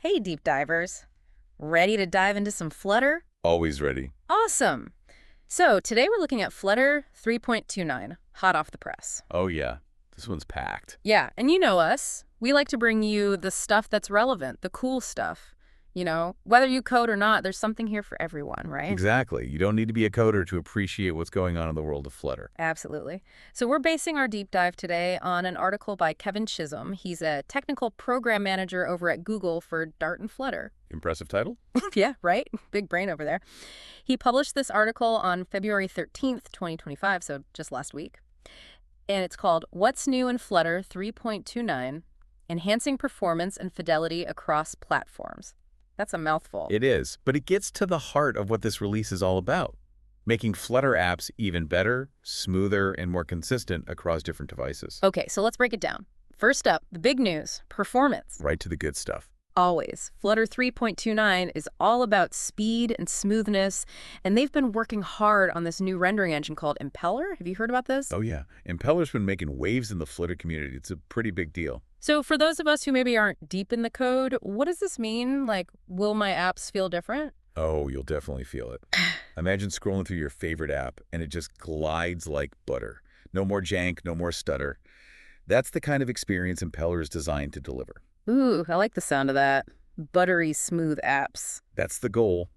Hey, deep divers. Ready to dive into some Flutter? Always ready. Awesome. So today we're looking at Flutter 3.29, hot off the press. Oh, yeah. This one's packed. Yeah, and you know us. We like to bring you the stuff that's relevant, the cool stuff. Whether you code or not, there's something here for everyone, right? Exactly. You don't need to be a coder to appreciate what's going on in the world of Flutter. Absolutely. So we're basing our deep dive today on an article by Kevin Chisholm. He's a technical program manager over at Google for Dart and Flutter. Impressive title? Yeah, right? Big brain over there. He published this article on February 13th, 2025, so just last week. And it's called What's New in Flutter 3.29, Enhancing Performance and Fidelity Across Platforms. That's a mouthful. It is, but it gets to the heart of what this release is all about. Making Flutter apps even better, smoother, and more consistent across different devices. Okay, so let's break it down. First up, the big news, performance. Right to the good stuff. Always. Flutter 3.29 is all about speed and smoothness, and they've been working hard on this new rendering engine called Impeller. Have you heard about this? Oh, yeah. Impeller's been making waves in the Flutter community. It's a pretty big deal. So for those of us who maybe aren't deep in the code, what does this mean? Like, will my apps feel different? Oh, you'll definitely feel it. Imagine scrolling through your favorite app, and it just glides like butter. No more jank, no more stutter. That's the kind of experience Impeller is designed to deliver. Ooh, I like the sound of that. Buttery smooth apps. That's the goal.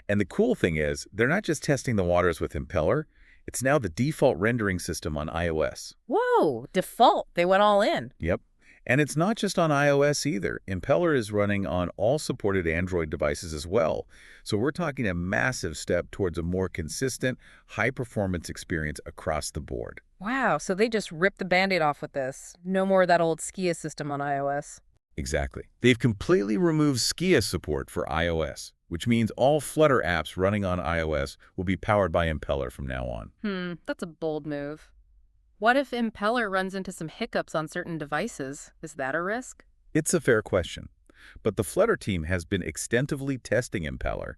And the cool thing is, they're not just testing the waters with Impeller. It's now the default rendering system on iOS. Whoa, default. They went all in. Yep. And it's not just on iOS either. Impeller is running on all supported Android devices as well. So we're talking a massive step towards a more consistent, high-performance experience across the board. Wow, so they just ripped the Band-Aid off with this. No more of that old Skia system on iOS. Exactly. They've completely removed Skia support for iOS, which means all Flutter apps running on iOS will be powered by Impeller from now on. That's a bold move. What if Impeller runs into some hiccups on certain devices? Is that a risk? It's a fair question, but the Flutter team has been extensively testing Impeller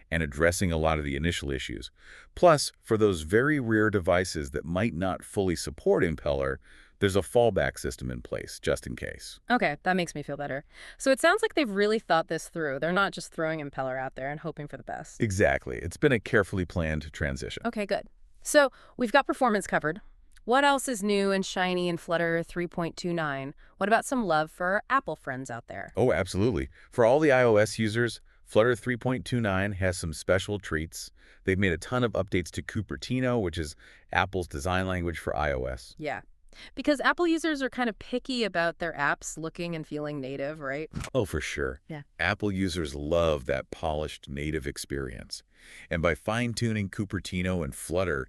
and addressing a lot of the initial issues. Plus, for those very rare devices that might not fully support Impeller, there's a fallback system in place, just in case. Okay, that makes me feel better. So it sounds like they've really thought this through. They're not just throwing Impeller out there and hoping for the best. Exactly. It's been a carefully planned transition. Okay, good. So we've got performance covered. What else is new and shiny in Flutter 3.29? What about some love for our Apple friends out there? Oh, absolutely. For all the iOS users, Flutter 3.29 has some special treats. They've made a ton of updates to Cupertino, which is Apple's design language for iOS. Yeah, because Apple users are kind of picky about their apps looking and feeling native, right? Oh, for sure. Yeah. Apple users love that polished native experience. And by fine-tuning Cupertino and Flutter,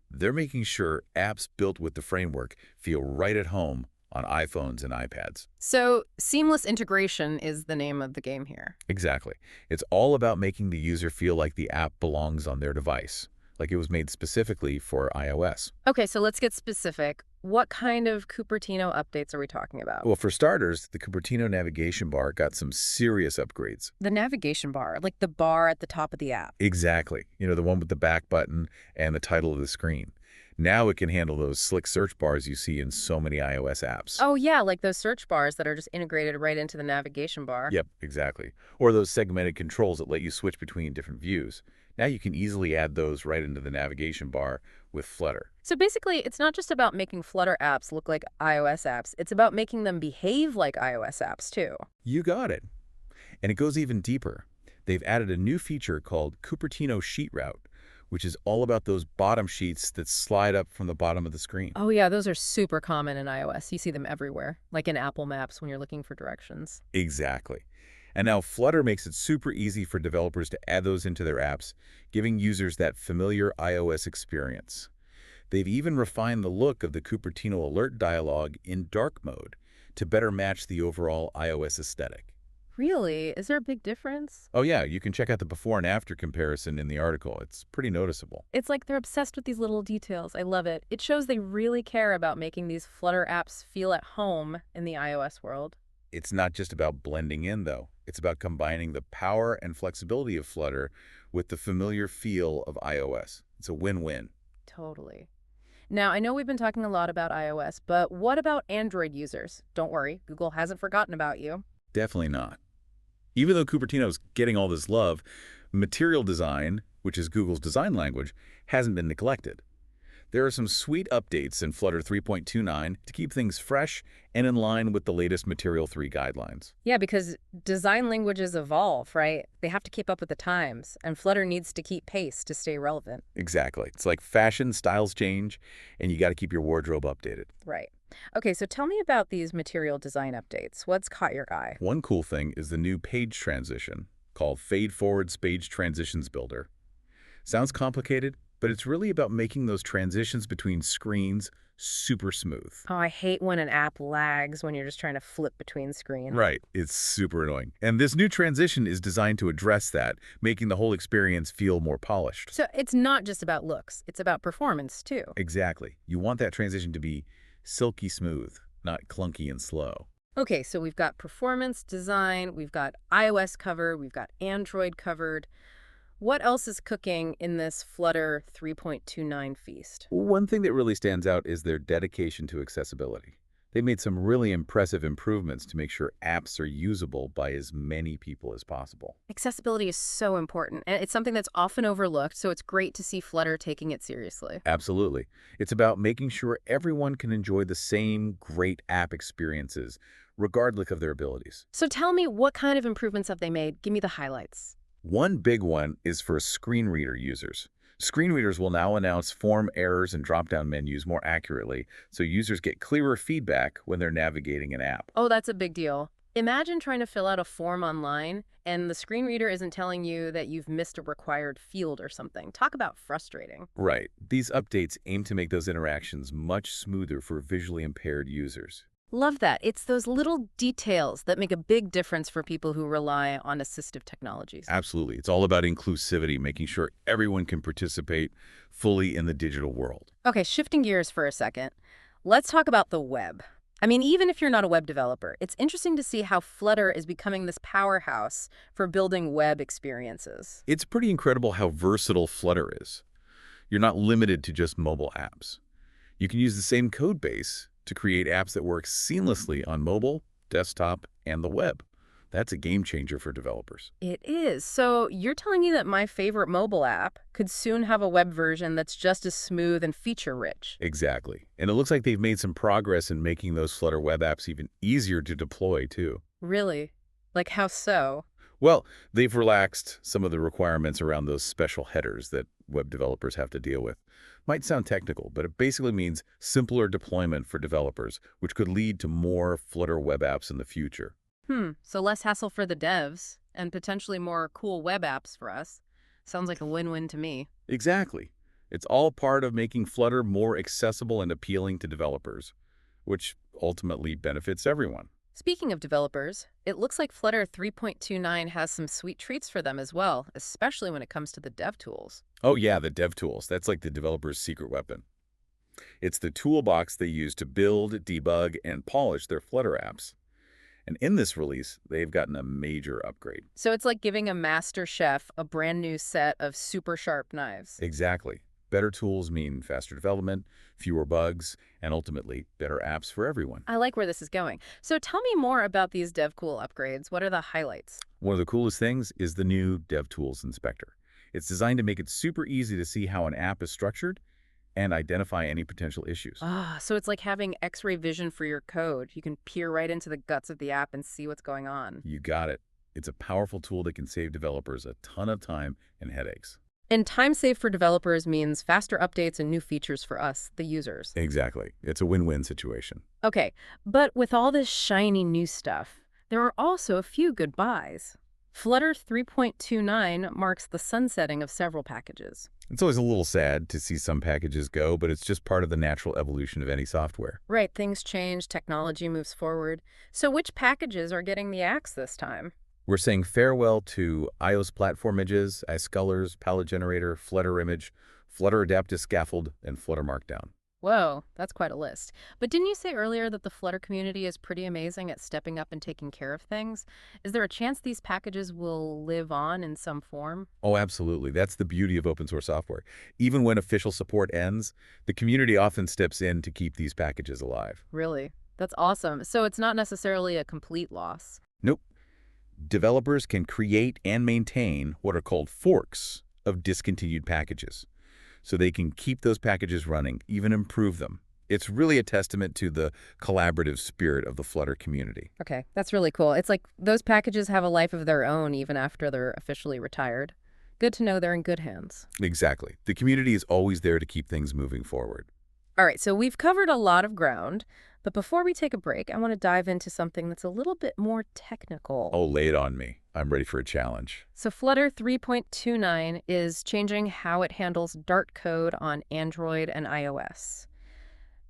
they're making sure apps built with the framework feel right at home on iPhones and iPads. So seamless integration is the name of the game here. Exactly. It's all about making the user feel like the app belongs on their device, like it was made specifically for iOS. Okay, so let's get specific. What kind of Cupertino updates are we talking about? Well, for starters, the Cupertino navigation bar got some serious upgrades. The navigation bar, like the bar at the top of the app. Exactly. You know, the one with the back button and the title of the screen. Now it can handle those slick search bars you see in so many iOS apps. Oh, yeah, like those search bars that are just integrated right into the navigation bar. Yep, exactly. Or those segmented controls that let you switch between different views. Now you can easily add those right into the navigation bar with Flutter. So basically, it's not just about making Flutter apps look like iOS apps. It's about making them behave like iOS apps, too. You got it. And it goes even deeper. They've added a new feature called Cupertino Sheet Route, which is all about those bottom sheets that slide up from the bottom of the screen. Oh, yeah, those are super common in iOS. You see them everywhere, like in Apple Maps when you're looking for directions. Exactly. And now Flutter makes it super easy for developers to add those into their apps, giving users that familiar iOS experience. They've even refined the look of the Cupertino alert dialog in dark mode to better match the overall iOS aesthetic. Really? Is there a big difference? Oh yeah, you can check out the before and after comparison in the article. It's pretty noticeable. It's like they're obsessed with these little details. I love it. It shows they really care about making these Flutter apps feel at home in the iOS world. It's not just about blending in, though. It's about combining the power and flexibility of Flutter with the familiar feel of iOS. It's a win-win. Totally. Now, I know we've been talking a lot about iOS, but what about Android users? Don't worry, Google hasn't forgotten about you. Definitely not. Even though Cupertino is getting all this love, material design, which is Google's design language, hasn't been neglected. There are some sweet updates in Flutter 3.29 to keep things fresh and in line with the latest Material 3 guidelines. Yeah, because design languages evolve, right? They have to keep up with the times, and Flutter needs to keep pace to stay relevant. Exactly. It's like fashion, styles change, and you got to keep your wardrobe updated. Right. Okay, so tell me about these material design updates. What's caught your eye? One cool thing is the new page transition called Fade Forwards Page Transitions Builder. Sounds complicated, but it's really about making those transitions between screens super smooth. Oh, I hate when an app lags when you're just trying to flip between screens. Right. It's super annoying. And this new transition is designed to address that, making the whole experience feel more polished. So it's not just about looks, it's about performance too. Exactly. You want that transition to be silky smooth, not clunky and slow. Okay, so we've got performance, design, we've got iOS covered, we've got Android covered. What else is cooking in this Flutter 3.29 feast? One thing that really stands out is their dedication to accessibility. They made some really impressive improvements to make sure apps are usable by as many people as possible. Accessibility is so important, and it's something that's often overlooked, so it's great to see Flutter taking it seriously. Absolutely. It's about making sure everyone can enjoy the same great app experiences, regardless of their abilities. So tell me, what kind of improvements have they made? Give me the highlights. One big one is for screen reader users. Screen readers will now announce form errors and drop-down menus more accurately, so users get clearer feedback when they're navigating an app. Oh, that's a big deal. Imagine trying to fill out a form online, and the screen reader isn't telling you that you've missed a required field or something. Talk about frustrating. Right. These updates aim to make those interactions much smoother for visually impaired users. Love that. It's those little details that make a big difference for people who rely on assistive technologies. Absolutely. It's all about inclusivity, making sure everyone can participate fully in the digital world. Okay, shifting gears for a second. Let's talk about the web. I mean, even if you're not a web developer, it's interesting to see how Flutter is becoming this powerhouse for building web experiences. It's pretty incredible how versatile Flutter is. You're not limited to just mobile apps. You can use the same code base to create apps that work seamlessly on mobile, desktop, and the web. That's a game changer for developers. It is. So you're telling me that my favorite mobile app could soon have a web version that's just as smooth and feature-rich? Exactly. And it looks like they've made some progress in making those Flutter web apps even easier to deploy, too. Really? Like how so? Well, they've relaxed some of the requirements around those special headers that web developers have to deal with. Might sound technical, but it basically means simpler deployment for developers, which could lead to more Flutter web apps in the future. So less hassle for the devs and potentially more cool web apps for us. Sounds like a win-win to me. Exactly. It's all part of making Flutter more accessible and appealing to developers, which ultimately benefits everyone. Speaking of developers, it looks like Flutter 3.29 has some sweet treats for them as well, especially when it comes to the DevTools. Oh yeah, the DevTools. That's like the developer's secret weapon. It's the toolbox they use to build, debug, and polish their Flutter apps. And in this release, they've gotten a major upgrade. So it's like giving a master chef a brand new set of super sharp knives. Exactly. Better tools mean faster development, fewer bugs, and ultimately better apps for everyone. I like where this is going. So tell me more about these DevCool upgrades. What are the highlights? One of the coolest things is the new DevTools Inspector. It's designed to make it super easy to see how an app is structured and identify any potential issues. So it's like having X-ray vision for your code. You can peer right into the guts of the app and see what's going on. You got it. It's a powerful tool that can save developers a ton of time and headaches. And time saved for developers means faster updates and new features for us, the users. Exactly. It's a win-win situation. Okay, but with all this shiny new stuff, there are also a few goodbyes. Flutter 3.29 marks the sunsetting of several packages. It's always a little sad to see some packages go, but it's just part of the natural evolution of any software. Right, things change, technology moves forward. So which packages are getting the axe this time? We're saying farewell to iOS platform images, iScolors, palette generator, Flutter image, Flutter adaptive scaffold, and Flutter Markdown. Whoa, that's quite a list. But didn't you say earlier that the Flutter community is pretty amazing at stepping up and taking care of things? Is there a chance these packages will live on in some form? Oh, absolutely. That's the beauty of open source software. Even when official support ends, the community often steps in to keep these packages alive. Really? That's awesome. So it's not necessarily a complete loss. Nope. Developers can create and maintain what are called forks of discontinued packages, so they can keep those packages running, even improve them. It's really a testament to the collaborative spirit of the Flutter community. Okay, that's really cool. It's like those packages have a life of their own even after they're officially retired. Good to know they're in good hands. Exactly. The community is always there to keep things moving forward. All right, so we've covered a lot of ground, but before we take a break, I want to dive into something that's a little bit more technical. Oh, lay it on me. I'm ready for a challenge. So Flutter 3.29 is changing how it handles Dart code on Android and iOS.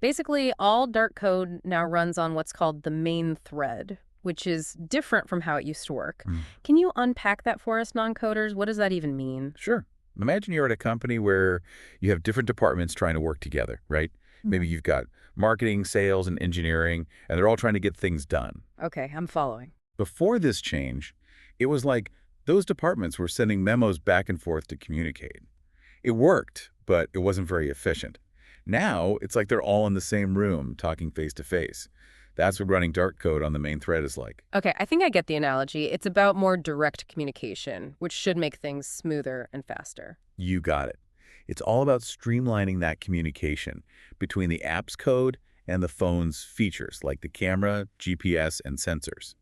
Basically, all Dart code now runs on what's called the main thread, which is different from how it used to work. Can you unpack that for us, non-coders? What does that even mean? Sure. Imagine you're at a company where you have different departments trying to work together, right? Maybe you've got marketing, sales, and engineering, and they're all trying to get things done. Okay, I'm following. Before this change, it was like those departments were sending memos back and forth to communicate. It worked, but it wasn't very efficient. Now, it's like they're all in the same room talking face to face. That's what running Dart code on the main thread is like. Okay, I think I get the analogy. It's about more direct communication, which should make things smoother and faster. You got it. It's all about streamlining that communication between the app's code and the phone's features, like the camera, GPS, and sensors.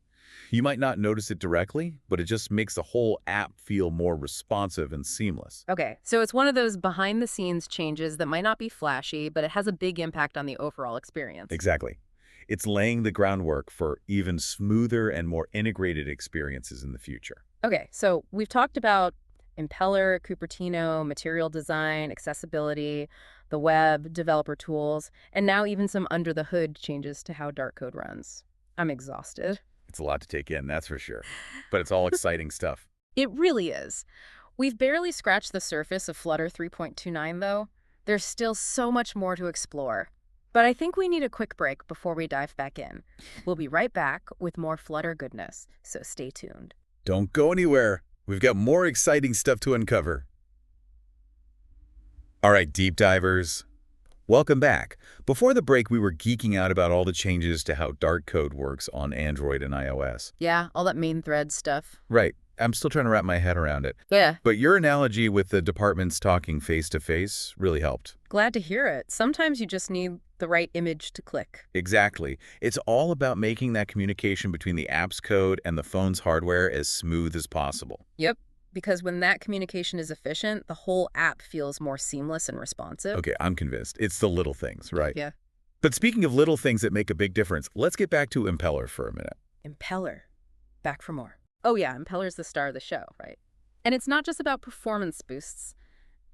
You might not notice it directly, but it just makes the whole app feel more responsive and seamless. Okay, so it's one of those behind-the-scenes changes that might not be flashy, but it has a big impact on the overall experience. Exactly. It's laying the groundwork for even smoother and more integrated experiences in the future. Okay, so we've talked about Impeller, Cupertino, material design, accessibility, the web, developer tools, and now even some under-the-hood changes to how Dart code runs. I'm exhausted. It's a lot to take in, that's for sure. But it's all exciting stuff. It really is. We've barely scratched the surface of Flutter 3.29, though. There's still so much more to explore. But I think we need a quick break before we dive back in. We'll be right back with more Flutter goodness, so stay tuned. Don't go anywhere. We've got more exciting stuff to uncover. All right, deep divers. Welcome back. Before the break, we were geeking out about all the changes to how Dart code works on Android and iOS. Yeah, all that main thread stuff. Right. I'm still trying to wrap my head around it. Yeah. But your analogy with the departments talking face-to-face really helped. Glad to hear it. Sometimes you just need the right image to click. Exactly. It's all about making that communication between the app's code and the phone's hardware as smooth as possible. Yep. Because when that communication is efficient, the whole app feels more seamless and responsive. Okay, I'm convinced. It's the little things, right? Yeah. But speaking of little things that make a big difference, let's get back to Impeller for a minute. Impeller. Back for more. Oh yeah, Impeller's the star of the show, right? And it's not just about performance boosts.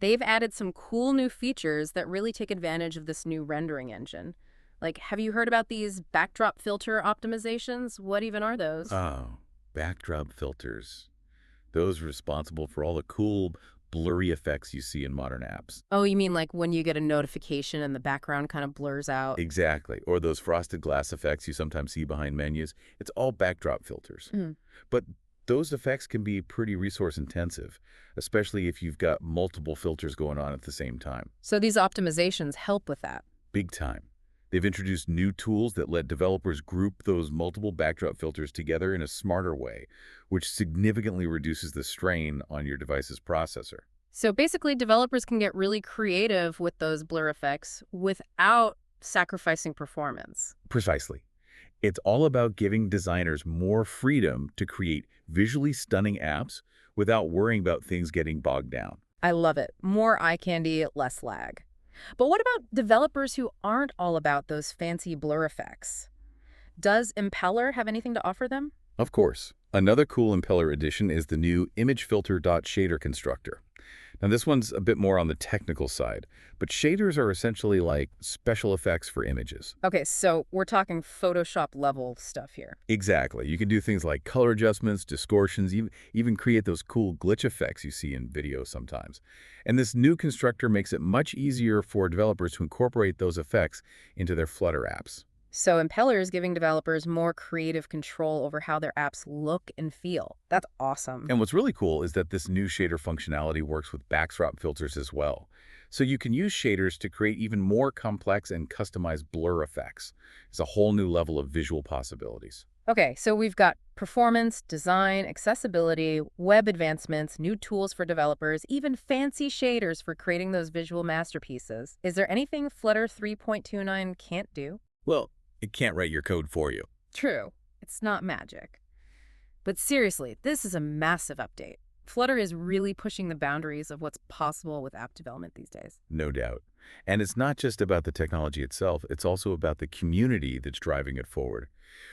They've added some cool new features that really take advantage of this new rendering engine. Like, have you heard about these backdrop filter optimizations? What even are those? Oh, backdrop filters. Those responsible for all the cool, blurry effects you see in modern apps. Oh, you mean like when you get a notification and the background kind of blurs out? Exactly. Or those frosted glass effects you sometimes see behind menus. It's all backdrop filters. But those effects can be pretty resource intensive, especially if you've got multiple filters going on at the same time. So these optimizations help with that. Big time. They've introduced new tools that let developers group those multiple backdrop filters together in a smarter way, which significantly reduces the strain on your device's processor. So basically, developers can get really creative with those blur effects without sacrificing performance. Precisely. It's all about giving designers more freedom to create visually stunning apps without worrying about things getting bogged down. I love it. More eye candy, less lag. But what about developers who aren't all about those fancy blur effects? Does Impeller have anything to offer them? Of course. Another cool Impeller addition is the new ImageFilter.shader constructor. Now this one's a bit more on the technical side, but shaders are essentially like special effects for images. Okay, so we're talking Photoshop level stuff here. Exactly. You can do things like color adjustments, distortions, even create those cool glitch effects you see in video sometimes. And this new constructor makes it much easier for developers to incorporate those effects into their Flutter apps. So Impeller is giving developers more creative control over how their apps look and feel. That's awesome. And what's really cool is that this new shader functionality works with backdrop filters as well. So you can use shaders to create even more complex and customized blur effects. It's a whole new level of visual possibilities. Okay, so we've got performance, design, accessibility, web advancements, new tools for developers, even fancy shaders for creating those visual masterpieces. Is there anything Flutter 3.29 can't do? Well, it can't write your code for you. True, it's not magic. But seriously, this is a massive update. Flutter is really pushing the boundaries of what's possible with app development these days. No doubt. And it's not just about the technology itself, it's also about the community that's driving it forward.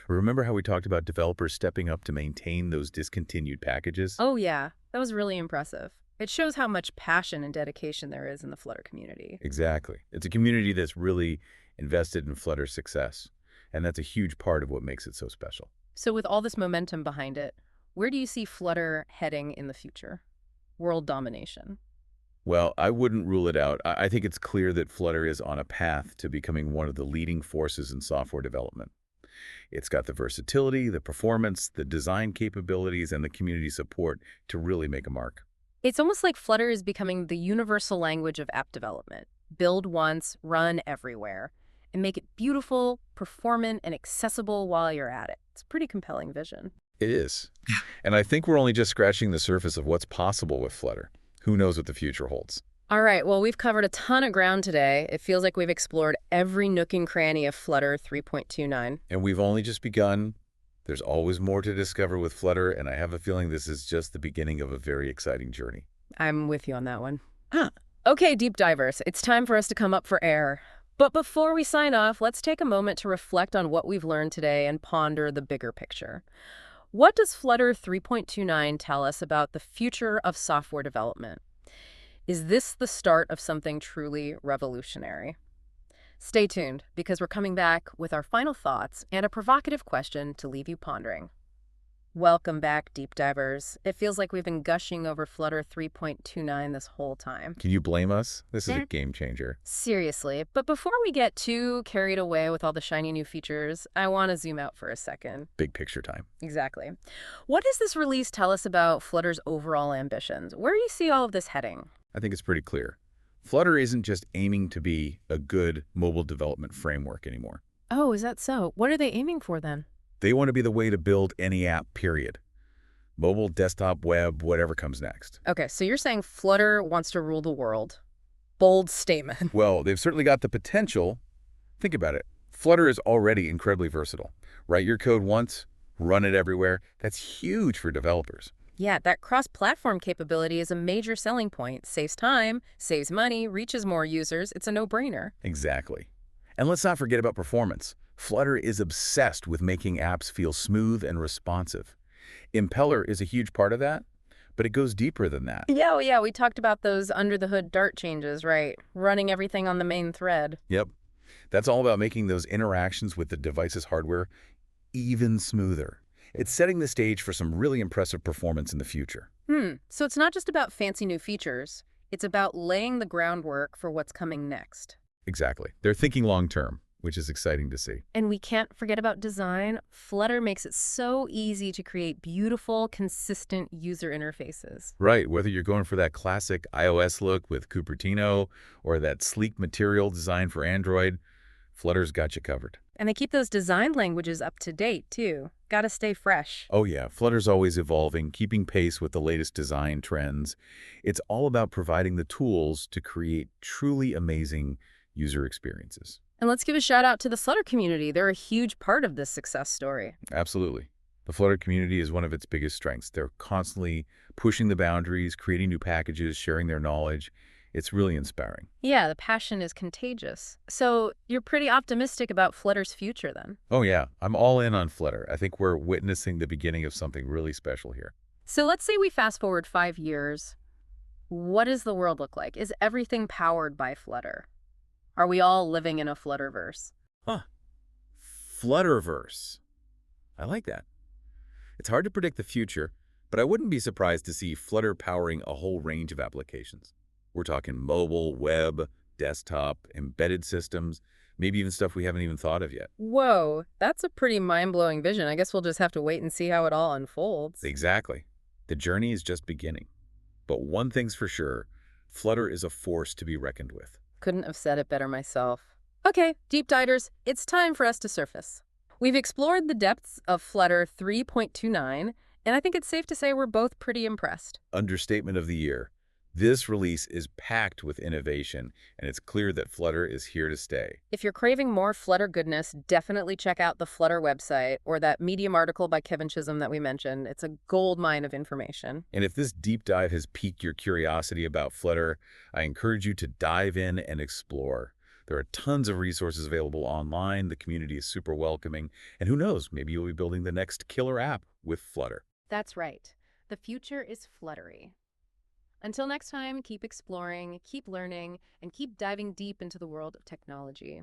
Remember how we talked about developers stepping up to maintain those discontinued packages? Oh yeah, that was really impressive. It shows how much passion and dedication there is in the Flutter community. Exactly. It's a community that's really invested in Flutter's success, and that's a huge part of what makes it so special. So with all this momentum behind it, where do you see Flutter heading in the future? World domination. Well, I wouldn't rule it out. I think it's clear that Flutter is on a path to becoming one of the leading forces in software development. It's got the versatility, the performance, the design capabilities, and the community support to really make a mark. It's almost like Flutter is becoming the universal language of app development. Build once, run everywhere, and make it beautiful, performant, and accessible while you're at it. It's a pretty compelling vision. It is. And I think we're only just scratching the surface of what's possible with Flutter. Who knows what the future holds? All right, well, we've covered a ton of ground today. It feels like we've explored every nook and cranny of Flutter 3.29. And we've only just begun. There's always more to discover with Flutter, and I have a feeling this is just the beginning of a very exciting journey. I'm with you on that one. Okay, deep divers, it's time for us to come up for air. But before we sign off, let's take a moment to reflect on what we've learned today and ponder the bigger picture. What does Flutter 3.29 tell us about the future of software development? Is this the start of something truly revolutionary? Stay tuned, because we're coming back with our final thoughts and a provocative question to leave you pondering. Welcome back, deep divers. It feels like we've been gushing over Flutter 3.29 this whole time. Can you blame us? This is a game changer. Seriously, but before we get too carried away with all the shiny new features, I want to zoom out for a second. Big picture time. Exactly. What does this release tell us about Flutter's overall ambitions? Where do you see all of this heading? I think it's pretty clear. Flutter isn't just aiming to be a good mobile development framework anymore. Oh, is that so? What are they aiming for then? They want to be the way to build any app, period. Mobile, desktop, web, whatever comes next. Okay, so you're saying Flutter wants to rule the world. Bold statement. Well, they've certainly got the potential. Think about it. Flutter is already incredibly versatile. Write your code once, run it everywhere. That's huge for developers. Yeah, that cross-platform capability is a major selling point. Saves time, saves money, reaches more users. It's a no-brainer. Exactly. And let's not forget about performance. Flutter is obsessed with making apps feel smooth and responsive. Impeller is a huge part of that, but it goes deeper than that. Yeah, we talked about those under-the-hood Dart changes, right? Running everything on the main thread. Yep. That's all about making those interactions with the device's hardware even smoother. It's setting the stage for some really impressive performance in the future. So it's not just about fancy new features. It's about laying the groundwork for what's coming next. Exactly. They're thinking long-term, which is exciting to see. And we can't forget about design. Flutter makes it so easy to create beautiful, consistent user interfaces. Right, whether you're going for that classic iOS look with Cupertino or that sleek material design for Android, Flutter's got you covered. And they keep those design languages up to date, too. Gotta stay fresh. Oh yeah, Flutter's always evolving, keeping pace with the latest design trends. It's all about providing the tools to create truly amazing user experiences. And let's give a shout out to the Flutter community. They're a huge part of this success story. Absolutely. The Flutter community is one of its biggest strengths. They're constantly pushing the boundaries, creating new packages, sharing their knowledge. It's really inspiring. Yeah, the passion is contagious. So you're pretty optimistic about Flutter's future then? Oh yeah, I'm all in on Flutter. I think we're witnessing the beginning of something really special here. So let's say we fast forward 5 years. What does the world look like? Is everything powered by Flutter? Are we all living in a Flutterverse? Flutterverse. I like that. It's hard to predict the future, but I wouldn't be surprised to see Flutter powering a whole range of applications. We're talking mobile, web, desktop, embedded systems, maybe even stuff we haven't even thought of yet. Whoa, that's a pretty mind-blowing vision. I guess we'll just have to wait and see how it all unfolds. Exactly. The journey is just beginning. But one thing's for sure, Flutter is a force to be reckoned with. Couldn't have said it better myself. Okay, deep divers, it's time for us to surface. We've explored the depths of Flutter 3.29, and I think it's safe to say we're both pretty impressed. Understatement of the year. This release is packed with innovation, and it's clear that Flutter is here to stay. If you're craving more Flutter goodness, definitely check out the Flutter website or that Medium article by Kevin Chisholm that we mentioned. It's a gold mine of information. And if this deep dive has piqued your curiosity about Flutter, I encourage you to dive in and explore. There are tons of resources available online, the community is super welcoming, and who knows, maybe you'll be building the next killer app with Flutter. That's right. The future is Fluttery. Until next time, keep exploring, keep learning, and keep diving deep into the world of technology.